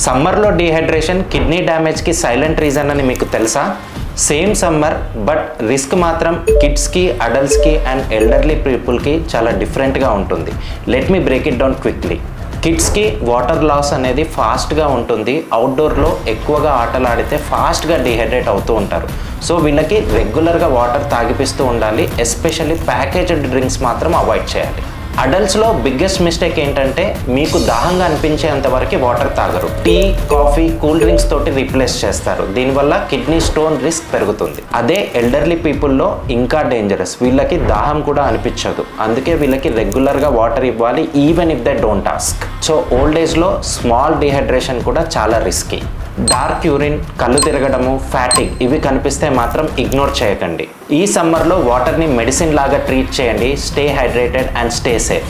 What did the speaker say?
సమ్మర్లో dehydration kidney డ్యామేజ్కి silent reason అని మీకు తెలుసా? సేమ్ సమ్మర్ బట్ రిస్క్ మాత్రం కిడ్స్కి, అడల్ట్స్కి అండ్ ఎల్డర్లీ పీపుల్కి చాలా డిఫరెంట్గా ఉంటుంది. Let me break it down quickly. కిడ్స్కి వాటర్ లాస్ అనేది ఫాస్ట్గా ఉంటుంది. అవుట్డోర్లో ఎక్కువగా ఆటలు ఆడితే ఫాస్ట్గా డీహైడ్రేట్ అవుతూ ఉంటారు. సో వీళ్ళకి రెగ్యులర్గా వాటర్ తాగిపిస్తూ ఉండాలి. ఎస్పెషల్లీ ప్యాకేజ్డ్ డ్రింక్స్ మాత్రం అవాయిడ్ చేయాలి. అడల్ట్స్లో బిగ్గెస్ట్ మిస్టేక్ ఏంటంటే మీకు దాహంగా అనిపించేంత వరకు వాటర్ తాగరు. టీ, కాఫీ, కూల్ డ్రింక్స్ తోటి రీప్లేస్ చేస్తారు. దీనివల్ల కిడ్నీ స్టోన్ రిస్క్ పెరుగుతుంది. అదే ఎల్డర్లీ పీపుల్లో ఇంకా డేంజరస్. వీళ్ళకి దాహం కూడా అనిపించదు. అందుకే వీళ్ళకి రెగ్యులర్గా వాటర్ ఇవ్వాలి even if they don't ask. So old ఏజ్లో స్మాల్ డీహైడ్రేషన్ కూడా చాలా రిస్కీ. డార్క్ యూరిన్, కళ్ళు తిరగడము, ఫ్యాటిగ్ ఇవి కనిపిస్తే మాత్రం ఇగ్నోర్ చేయకండి. ఈ సమ్మర్లో వాటర్ని మెడిసిన్ లాగా ట్రీట్ చేయండి. Stay hydrated and stay safe.